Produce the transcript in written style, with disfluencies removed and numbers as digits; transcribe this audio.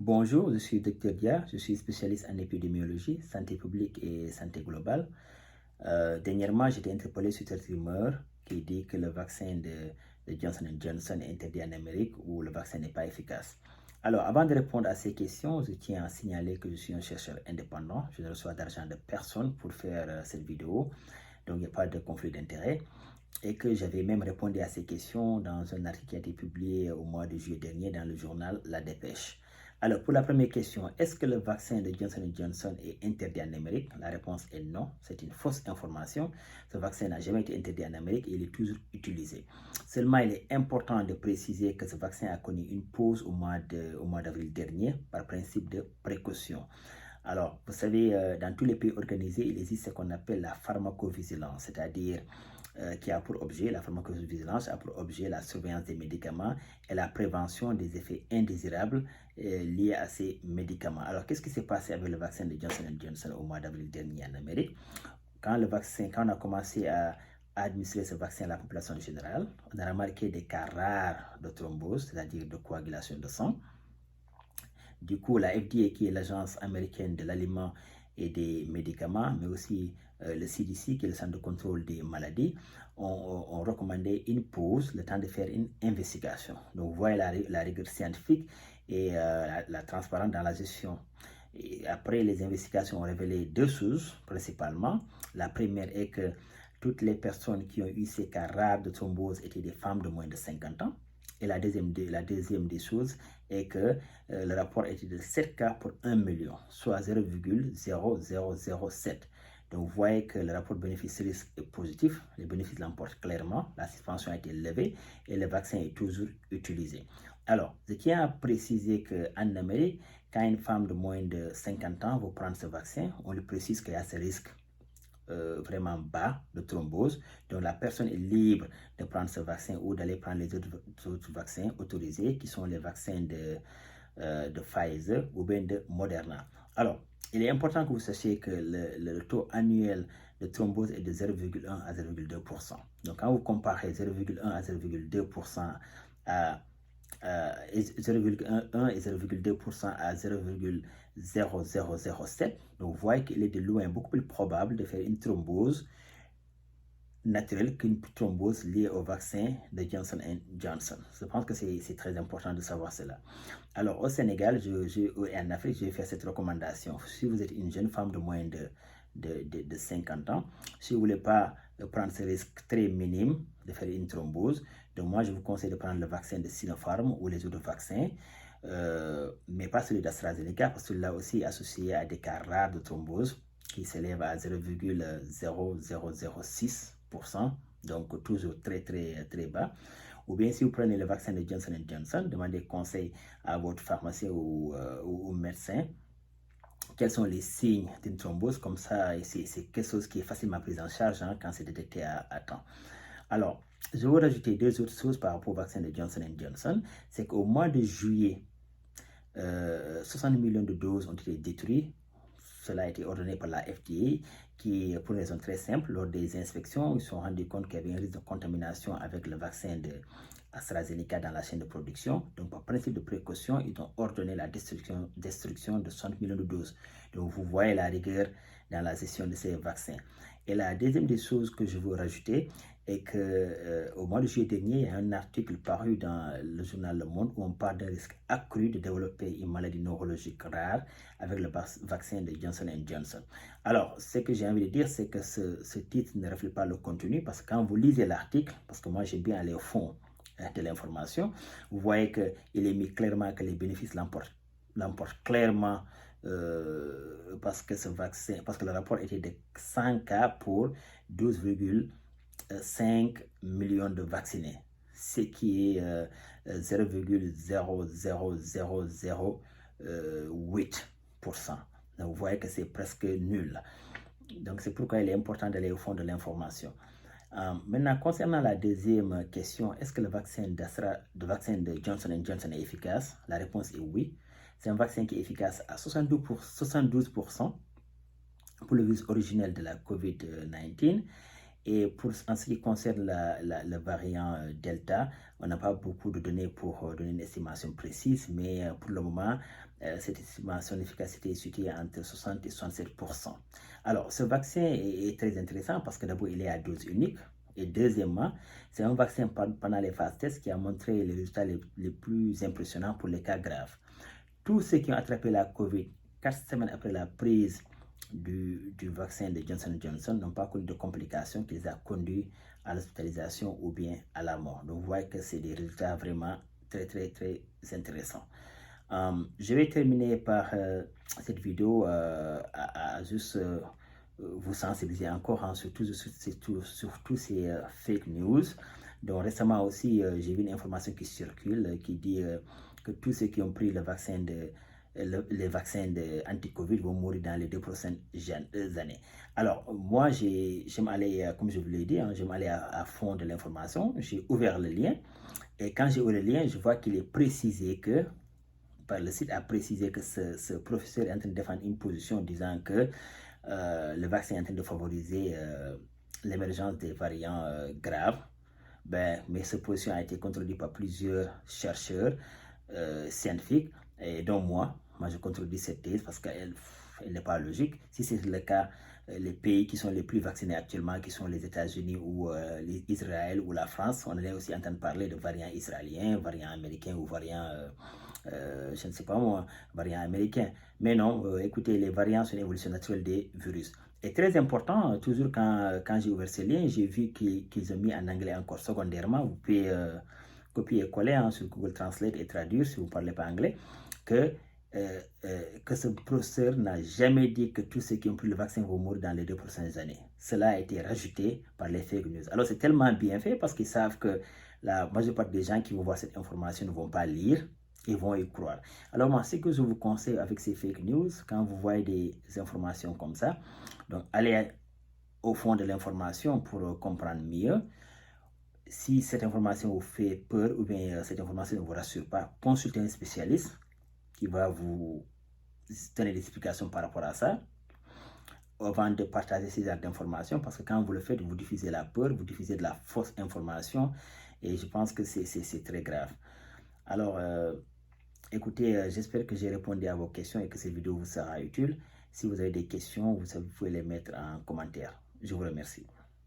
Bonjour, je suis Dr Dia, je suis spécialiste en épidémiologie, santé publique et santé globale. Dernièrement, j'ai été interpellé sur cette rumeur qui dit que le vaccin de Johnson Johnson est interdit en Amérique ou le vaccin n'est pas efficace. Alors, avant de répondre à ces questions, je tiens à signaler que je suis un chercheur indépendant. Je ne reçois d'argent de personne pour faire cette vidéo, donc il n'y a pas de conflit d'intérêt. Et que j'avais même répondu à ces questions dans un article qui a été publié au mois de juillet dernier dans le journal La Dépêche. Alors, pour la première question, est-ce que le vaccin de Johnson Johnson est interdit en Amérique? La réponse est non, c'est une fausse information. Ce vaccin n'a jamais été interdit en Amérique et il est toujours utilisé. Seulement, il est important de préciser que ce vaccin a connu une pause au mois d'avril dernier par principe de précaution. Alors, vous savez, dans tous les pays organisés, il existe ce qu'on appelle la pharmacovigilance, c'est-à-dire qui a pour objet, la pharmacovigilance a pour objet la surveillance des médicaments et la prévention des effets indésirables liés à ces médicaments. Alors, qu'est-ce qui s'est passé avec le vaccin de Johnson Johnson au mois d'avril dernier en Amérique? Quand on a commencé à administrer ce vaccin à la population générale, on a remarqué des cas rares de thrombose, c'est-à-dire de coagulation de sang. Du coup, la FDA, qui est l'agence américaine de l'aliment et des médicaments, mais aussi le CDC, qui est le centre de contrôle des maladies, ont recommandé une pause, le temps de faire une investigation. Donc, vous voyez la rigueur scientifique et la transparence dans la gestion. Et après, les investigations ont révélé deux choses, principalement. La première est que toutes les personnes qui ont eu ces cas rares de thrombose étaient des femmes de moins de 50 ans. Et la deuxième des choses est que le rapport était de 7 cas pour 1 million, soit 0,0007. Donc vous voyez que le rapport bénéfice-risque est positif, les bénéfices l'emportent clairement, la suspension a été levée et le vaccin est toujours utilisé. Alors, je tiens à préciser qu'en Amérique, quand une femme de moins de 50 ans veut prendre ce vaccin, on lui précise qu'il y a ce risque vraiment bas de thrombose. Donc la personne est libre de prendre ce vaccin ou d'aller prendre les autres vaccins autorisés qui sont les vaccins de Pfizer ou bien de Moderna. Alors, il est important que vous sachiez que le taux annuel de thrombose est de 0,1 à 0,2%. Donc quand vous comparez 0,1 à 0,2% à 0,1 et 0,2% à 0,0007. Donc, vous voyez qu'il est de loin beaucoup plus probable de faire une thrombose naturelle qu'une thrombose liée au vaccin de Johnson Johnson. Je pense que c'est très important de savoir cela. Alors, au Sénégal et en Afrique, je vais faire cette recommandation. Si vous êtes une jeune femme de moins de 50 ans, si vous ne voulez pas prendre ce risque très minime de faire une thrombose, donc moi je vous conseille de prendre le vaccin de Sinopharm ou les autres vaccins, mais pas celui d'AstraZeneca, parce que celui-là aussi est associé à des cas rares de thrombose qui s'élèvent à 0,0006%, donc toujours très bas. Ou bien si vous prenez le vaccin de Johnson Johnson, demandez conseil à votre pharmacien ou médecin. Quels sont les signes d'une thrombose? Comme ça, c'est quelque chose qui est facilement pris en charge quand c'est détecté à temps. Alors, je vais rajouter deux autres choses par rapport au vaccin de Johnson Johnson. C'est qu'au mois de juillet, 60 millions de doses ont été détruites. Cela a été ordonné par la FDA qui, pour une raison très simple, lors des inspections, ils se sont rendus compte qu'il y avait un risque de contamination avec le vaccin de AstraZeneca dans la chaîne de production. Donc, par principe de précaution, ils ont ordonné la destruction de 60 millions de doses. Donc, vous voyez la rigueur dans la gestion de ces vaccins. Et la deuxième des choses que je veux rajouter est qu'au mois de juillet dernier, il y a un article paru dans le journal Le Monde où on parle d'un risque accru de développer une maladie neurologique rare avec le vaccin de Johnson Johnson. Alors, ce que j'ai envie de dire, c'est que ce titre ne reflète pas le contenu parce que quand vous lisez l'article, parce que moi j'ai bien allé au fond de l'information, vous voyez qu'il est mis clairement que les bénéfices l'emportent clairement parce que le rapport était de 100 cas pour 12,5 millions de vaccinés, ce qui est 0,00008%. Donc vous voyez que c'est presque nul. Donc c'est pourquoi il est important d'aller au fond de l'information. Maintenant, concernant la deuxième question, est-ce que le vaccin de Johnson Johnson est efficace? La réponse est oui. C'est un vaccin qui est efficace à 72% pour le virus originel de la COVID-19 Et en ce qui concerne le variant Delta, on n'a pas beaucoup de données pour donner une estimation précise, mais pour le moment, cette estimation d'efficacité est située entre 60 et 67%. Alors, ce vaccin est très intéressant parce que d'abord, il est à dose unique. Et deuxièmement, c'est un vaccin pendant les phases tests qui a montré les résultats les plus impressionnants pour les cas graves. Tous ceux qui ont attrapé la COVID 4 semaines après la prise du vaccin de Johnson Johnson n'ont pas connu de complications qui les a conduits à l'hospitalisation ou bien à la mort. Donc, vous voyez que c'est des résultats vraiment très, très, très intéressants. Je vais terminer par cette vidéo à juste vous sensibiliser encore hein, sur tous ces fake news. Donc récemment aussi, j'ai vu une information qui circule qui dit que tous ceux qui ont pris le vaccin les vaccins anti-Covid vont mourir dans les 2 prochaines années. Alors, moi, j'aime aller, comme je vous l'ai dit, hein, j'aime aller à fond de l'information. J'ai ouvert le lien et quand j'ai ouvert le lien, je vois qu'il est précisé que par le site a précisé que ce professeur est en train de défendre une position disant que le vaccin est en train de favoriser l'émergence des variants graves. Mais cette position a été contredite par plusieurs chercheurs scientifiques, et dont moi je contredis cette thèse parce qu'elle n'est pas logique. Si c'est le cas, les pays qui sont les plus vaccinés actuellement, qui sont les États-Unis ou Israël ou la France, on est aussi en train de parler de variants israéliens, variants américains ou variants je ne sais pas moi, variants américains. Mais non, écoutez, les variants sont l'évolution naturelle des virus. Et très important, toujours quand j'ai ouvert ce lien, j'ai vu qu'ils ont mis en anglais encore secondairement. Vous pouvez copier et coller hein, sur Google Translate et traduire si vous ne parlez pas anglais, que ce professeur n'a jamais dit que tous ceux qui ont pris le vaccin vont mourir dans les 2 prochaines années. Cela a été rajouté par les fake news. Alors c'est tellement bien fait parce qu'ils savent que la majeure partie des gens qui vont voir cette information ne vont pas lire et vont y croire. Alors moi, ce que je vous conseille avec ces fake news, quand vous voyez des informations comme ça, donc allez au fond de l'information pour comprendre mieux. Si cette information vous fait peur ou bien cette information ne vous rassure pas, consultez un spécialiste qui va vous donner des explications par rapport à ça avant de partager ces genres d'informations, parce que quand vous le faites, vous diffusez la peur, vous diffusez de la fausse information et je pense que c'est très grave. Alors, écoutez, j'espère que j'ai répondu à vos questions et que cette vidéo vous sera utile. Si vous avez des questions, vous pouvez les mettre en commentaire. Je vous remercie.